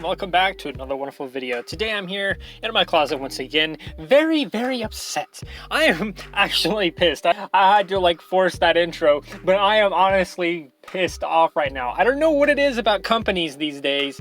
welcome back to another wonderful video. Today I'm here in my closet once again, very upset. I am actually pissed. I had to like force that intro, but I am honestly pissed off right now. I don't know what it is about companies these days,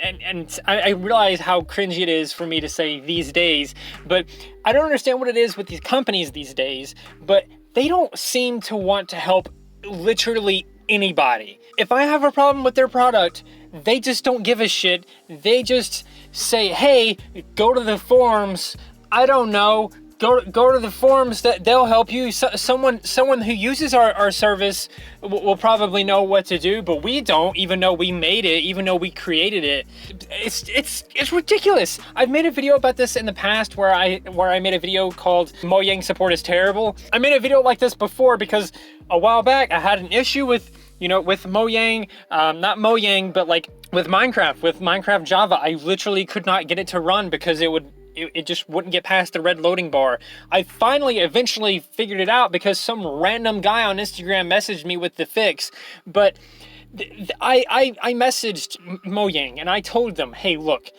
and I realize how cringy it is for me to say these days, but I don't understand what it is with these companies these days, but they don't seem to want to help literally anybody. If I have a problem with their product, they just don't give a shit. They just say, hey, go to the forums. I don't know. Go to the forums, that they'll help you. Someone who uses our service will probably know what to do, but we don't, even though we made it, even though we created it. It's ridiculous. I've made a video about this in the past where I made a video called Mojang Support is Terrible. I made a video like this before because a while back I had an issue with Mojang, not Mojang, but like with Minecraft Java. I literally could not get it to run because it just wouldn't get past the red loading bar. I eventually figured it out because some random guy on Instagram messaged me with the fix. But I messaged Mojang and I told them, hey, look,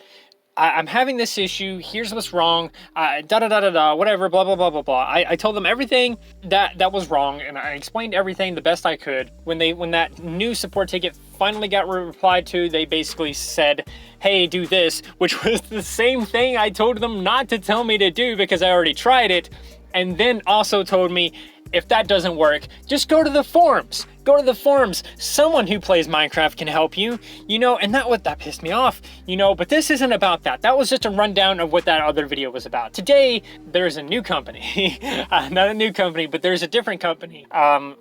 I'm having this issue, here's what's wrong, whatever, blah, blah, blah, blah, blah. I told them everything that was wrong, and I explained everything the best I could. When that new support ticket finally got replied to, they basically said, hey, do this, which was the same thing I told them not to tell me to do because I already tried it, and then also told me, if that doesn't work, just go to the forums. Go to the forums. Someone who plays Minecraft can help you, and that pissed me off, but this isn't about that. That was just a rundown of what that other video was about. Today, there's a new company, not a new company, but there's a different company,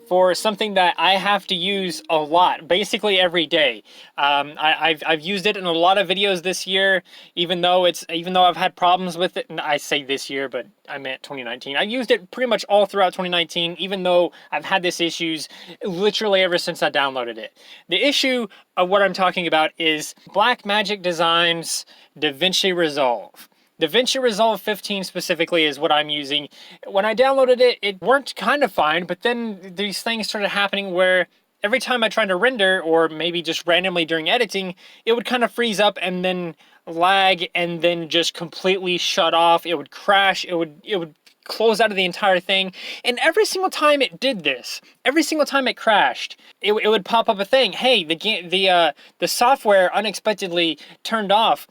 for something that I have to use a lot, basically every day. I've used it in a lot of videos this year, even though I've had problems with it, and I say this year, but I meant 2019. I used it pretty much all throughout 2019, even though I've had these issues literally ever since I downloaded it. The issue of what I'm talking about is Blackmagic Designs Davinchi Resolve. Davinchi Resolve 15 specifically is what I'm using. When I downloaded it, it worked kind of fine, but then these things started happening where every time I tried to render, or maybe just randomly during editing, it would kind of freeze up and then lag and then just completely shut off. It would crash. It would close out of the entire thing, and every single time it did this, every single time it crashed, it would pop up a thing. Hey, the software unexpectedly turned off.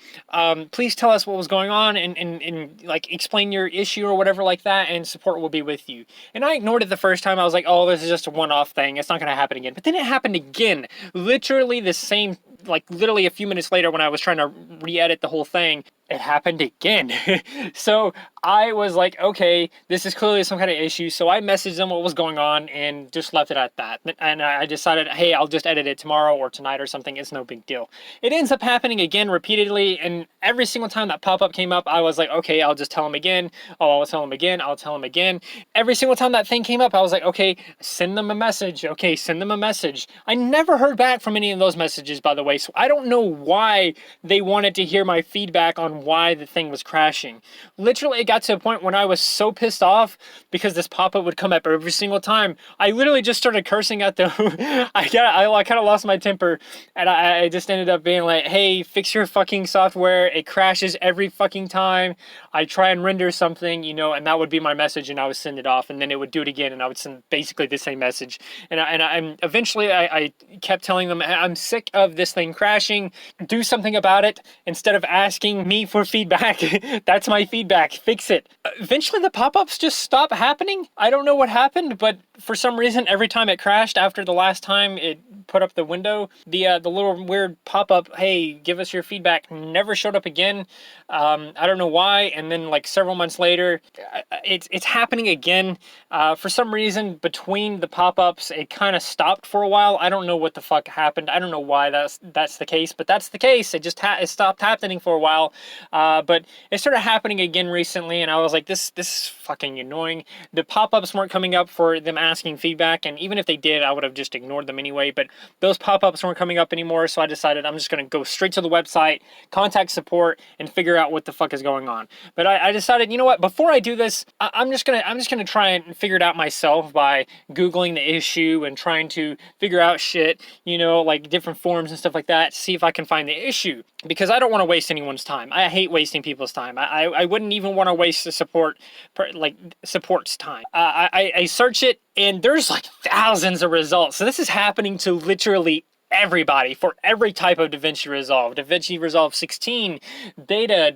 Please tell us what was going on and like explain your issue or whatever like that, and support will be with you. And I ignored it the first time. I was like, oh, this is just a one-off thing. It's not going to happen again. But then it happened again. Literally the same, like literally a few minutes later when I was trying to re-edit the whole thing, it happened again. So I was like, okay, this is clearly some kind of issue. So I messaged them what was going on and just left it at that. And I decided, hey, I'll just edit it tomorrow or tonight or something. It's no big deal. It ends up happening again repeatedly. And every single time that pop-up came up, I was like, okay, I'll just tell them again. Oh, I'll tell them again. I'll tell them again. Every single time that thing came up, I was like, okay, send them a message. Okay, send them a message. I never heard back from any of those messages, by the way. So I don't know why they wanted to hear my feedback on why the thing was crashing. Literally, it got to a point when I was so pissed off because this pop-up would come up every single time. I literally just started cursing at them. I kind of lost my temper, and I just ended up being like, hey, fix your fucking software. It crashes every fucking time I try and render something, and that would be my message, and I would send it off, and then it would do it again, and I would send basically the same message. And eventually I kept telling them, I'm sick of this thing crashing. Do something about it instead of asking me for feedback. That's my feedback. Fix it. Eventually the pop-ups just stopped happening. I don't know what happened, but for some reason, every time it crashed after the last time it put up the window, the little weird pop-up, hey, give us your feedback, never showed up again. I don't know why. And then like several months later, it's happening again. For some reason, between the pop-ups, it kind of stopped for a while. I don't know what the fuck happened. I don't know why that's the case, but that's the case. It just it stopped happening for a while. But it started happening again recently, and I was like, this is fucking annoying. The pop-ups weren't coming up for them asking feedback, and even if they did, I would have just ignored them anyway, but those pop-ups weren't coming up anymore, so I decided I'm just going to go straight to the website, contact support, and figure out what the fuck is going on. But I decided, you know what, before I do this, I'm just gonna try and figure it out myself by Googling the issue and trying to figure out shit, you know, like different forums and stuff like that, to see if I can find the issue, because I don't want to waste anyone's time. I hate wasting people's time. I wouldn't even want to waste the support's time. I search it, and there's like thousands of results. So this is happening to literally everybody, for every type of Davinci Resolve. Davinci Resolve 16, beta,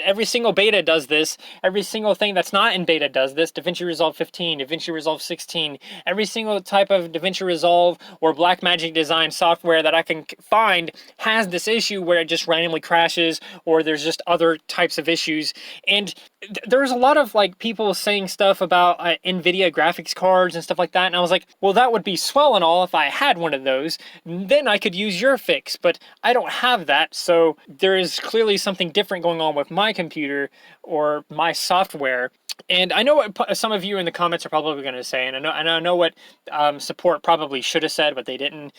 every single beta does this. Every single thing that's not in beta does this. Davinci Resolve 15, Davinci Resolve 16, every single type of Davinci Resolve or Blackmagic design software that I can find has this issue where it just randomly crashes, or there's just other types of issues. And there's a lot of like people saying stuff about NVIDIA graphics cards and stuff like that, and I was like, well, that would be swell and all if I had one of those. Then I could use your fix, but I don't have that, so there is clearly something different going on with my computer or my software. And I know what some of you in the comments are probably going to say, and I know what support probably should have said, but they didn't.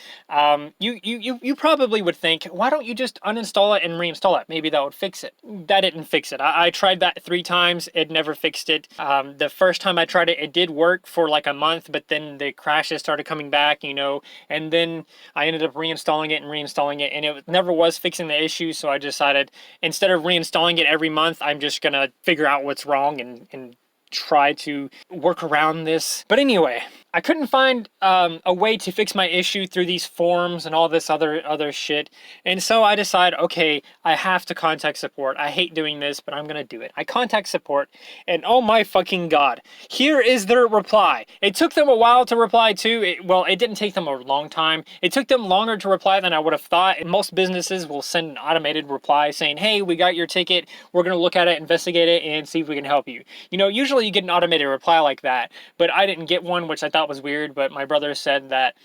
You probably would think, why don't you just uninstall it and reinstall it? Maybe that would fix it. That didn't fix it. I tried that 3 times. It never fixed it. The first time I tried it, it did work for like a month, but then the crashes started coming back, you know, and then I ended up reinstalling it, and it never was fixing the issue. So I decided, instead of reinstalling it every month, I'm just going to figure out what's wrong and try to work around this. But anyway, I couldn't find a way to fix my issue through these forums and all this other shit. And so I decided, okay, I have to contact support. I hate doing this, but I'm gonna do it. I contact support, and oh my fucking god, here is their reply. It took them a while to reply too. It didn't take them a long time. It took them longer to reply than I would have thought. Most businesses will send an automated reply saying, hey, we got your ticket. We're gonna look at it, investigate it, and see if we can help you. You know, usually you get an automated reply like that, but I didn't get one, which I thought was weird. But my brother said that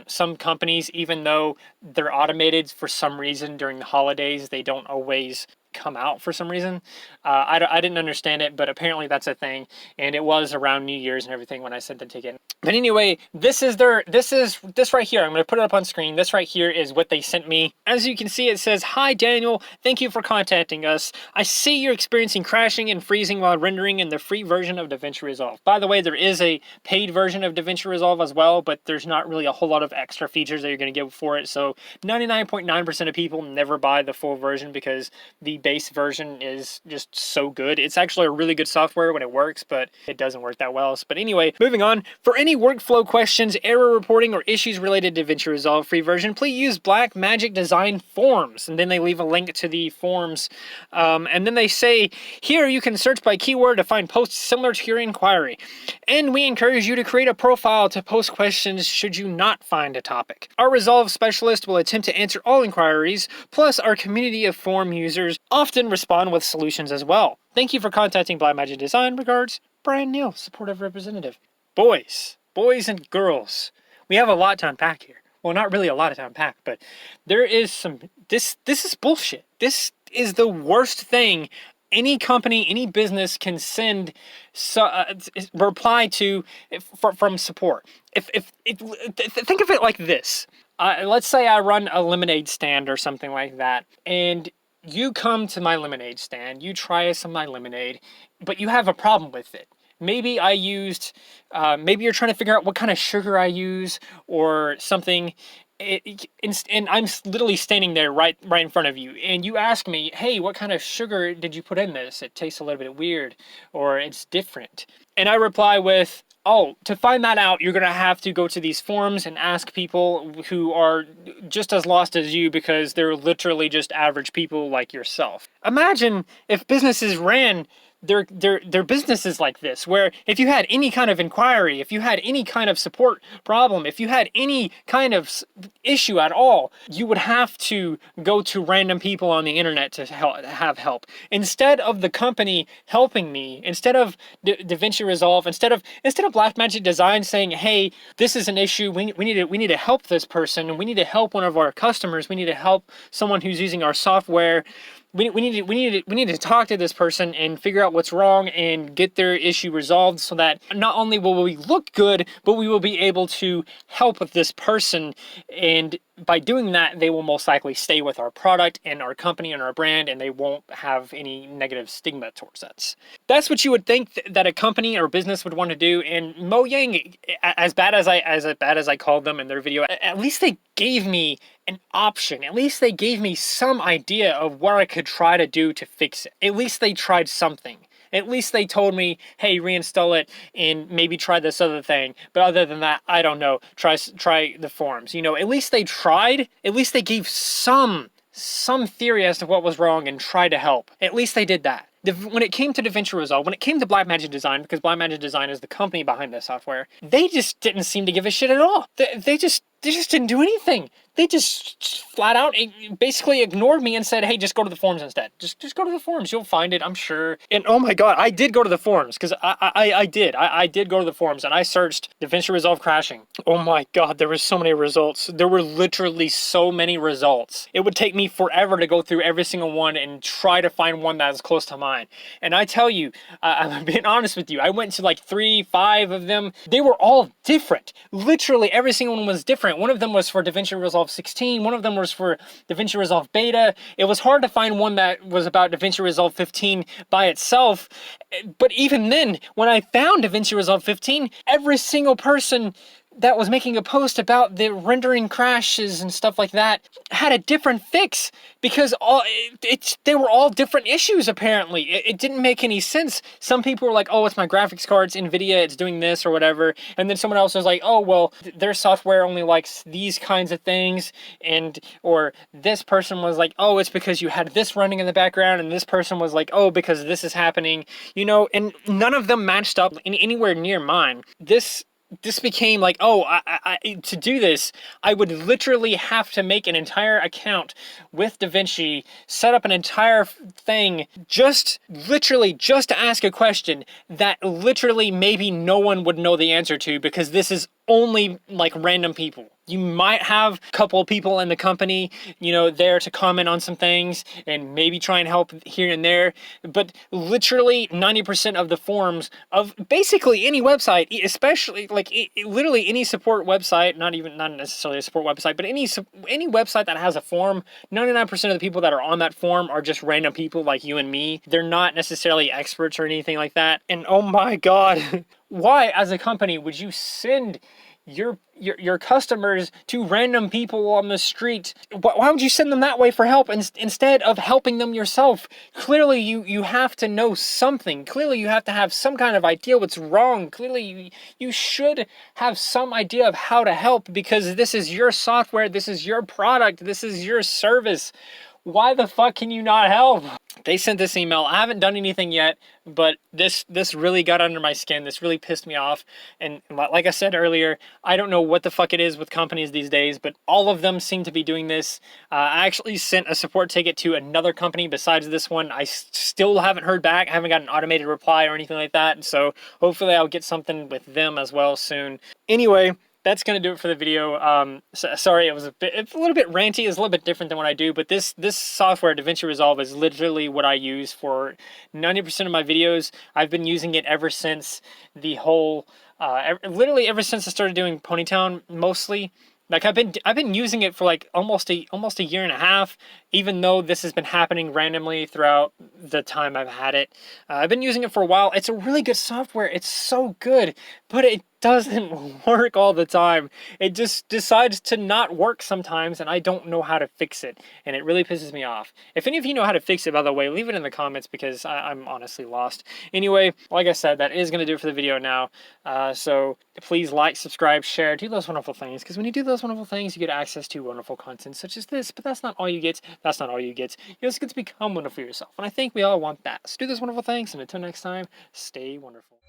some companies, even though they're automated, for some reason during the holidays, they don't always come out for some reason. I didn't understand it, but apparently that's a thing, and it was around New Year's and everything when I sent the ticket. But anyway, this right here. I'm going to put it up on screen. This right here is what they sent me. As you can see, it says, "Hi Daniel, thank you for contacting us. I see you're experiencing crashing and freezing while rendering in the free version of Davinci Resolve." By the way, there is a paid version of Davinci Resolve as well, but there's not really a whole lot of extra features that you're going to get for it. So 99.9% of people never buy the full version because the base version is just so good. It's actually a really good software when it works, but it doesn't work that well. But anyway, moving on. For any workflow questions, error reporting, or issues related to Davinci Resolve free version, please use Blackmagic Design Forms. And then they leave a link to the forms. And then they say, here you can search by keyword to find posts similar to your inquiry. And we encourage you to create a profile to post questions should you not find a topic. Our Resolve specialist will attempt to answer all inquiries, plus our community of forum users often respond with solutions as well. Thank you for contacting Blackmagic Design. Regards, Brian Neal, supportive representative. Boys and girls, we have a lot to unpack here. Well, not really a lot to unpack, but there is some, this is bullshit. This is the worst thing any company, any business can send reply to from support. Think of it like this. Let's say I run a lemonade stand or something like that, and you come to my lemonade stand, you try some of my lemonade, but you have a problem with it. Maybe I used, maybe you're trying to figure out what kind of sugar I use or something, and I'm literally standing there right in front of you, and you ask me, hey, what kind of sugar did you put in this? It tastes a little bit weird, or it's different. And I reply with, oh, to find that out, you're going to have to go to these forums and ask people who are just as lost as you, because they're literally just average people like yourself. Imagine if businesses ran their businesses like this, where if you had any kind of inquiry, if you had any kind of support problem, if you had any kind of issue at all, you would have to go to random people on the internet to have help. Instead of the company helping me, instead of Davinci Resolve, instead of Blackmagic Design saying, hey, this is an issue, we need to help this person, and we need to help one of our customers, we need to help someone who's using our software, we need to talk to this person and figure out what's wrong and get their issue resolved, so that not only will we look good, but we will be able to help with this person. And by doing that, they will most likely stay with our product and our company and our brand, and they won't have any negative stigma towards us. That's what you would think that a company or business would want to do. And Mojang, as bad as I called them in their video, at least they gave me an option. At least they gave me some idea of what I could try to do to fix it. At least they tried something. At least they told me, hey, reinstall it and maybe try this other thing. But other than that, I don't know. Try the forums. You know, at least they tried. At least they gave some theory as to what was wrong and tried to help. At least they did that. When it came to Davinchi Resolve, when it came to Blackmagic Design, because Blackmagic Design is the company behind this software, they just didn't seem to give a shit at all. They just didn't do anything. They just flat out basically ignored me and said, hey, just go to the forums instead. Just go to the forums. You'll find it, I'm sure. And oh my God, I did go to the forums, because I did go to the forums and I searched Davinchi Resolve crashing. Oh my God, there were so many results. There were literally so many results. It would take me forever to go through every single one and try to find one that is close to mine. And I tell you, I'm being honest with you, I went to like 3, 5 of them. They were all different. Literally every single one was different. One of them was for Davinchi Resolve 16. One of them was for Davinchi Resolve Beta. It was hard to find one that was about Davinchi Resolve 15 by itself. But even then, when I found Davinchi Resolve 15, every single person that was making a post about the rendering crashes and stuff like that had a different fix, because they were all different issues apparently. It didn't make any sense. Some people were like, oh, it's my graphics card, it's NVIDIA, it's doing this or whatever. And then someone else was like, oh, well, their software only likes these kinds of things. Or this person was like, oh, it's because you had this running in the background. And this person was like, oh, because this is happening. You know, and none of them matched up anywhere near mine. This became like, oh, to do this, I would literally have to make an entire account with Davinci, set up an entire thing, literally just to ask a question that literally maybe no one would know the answer to, because this is only like random people. You might have a couple of people in the company, you know, there to comment on some things and maybe try and help here and there. But literally 90% of the forums of basically any website, especially like literally any support website, not necessarily a support website, but any website that has a forum, 99% of the people that are on that forum are just random people like you and me. They're not necessarily experts or anything like that. And oh my God, why as a company would you send your customers to random people on the street? Why would you send them that way for help instead of helping them yourself? Clearly you have to know something. Clearly you have to have some kind of idea what's wrong. Clearly you should have some idea of how to help, because this is your software, this is your product, this is your service. Why the fuck can you not help? They sent this email. I haven't done anything yet, but this really got under my skin. This really pissed me off. And like I said earlier, I don't know what the fuck it is with companies these days, but all of them seem to be doing this. I actually sent a support ticket to another company besides this one. I still haven't heard back. I haven't got an automated reply or anything like that. So hopefully I'll get something with them as well soon. Anyway, that's going to do it for the video. Sorry, it's a little bit ranty. It's a little bit different than what I do, but this software, Davinchi Resolve, is literally what I use for 90% of my videos. I've been using it ever since the whole, literally ever since I started doing Ponytown, mostly. Like I've been using it for like almost a year and a half, even though this has been happening randomly throughout the time I've had it. I've been using it for a while. It's a really good software. It's so good, but it doesn't work all the time. It just decides to not work sometimes, and I don't know how to fix it, and it really pisses me off. If any of you know how to fix it, by the way, leave it in the comments, because I'm honestly lost. Anyway, like I said, that is going to do it for the video now. So please like, subscribe, share, do those wonderful things, because when you do those wonderful things, you get access to wonderful content such as this. But that's not all you get. That's not all you get. You also get to become wonderful yourself, and I think we all want that. So do those wonderful things, and until next time, stay wonderful.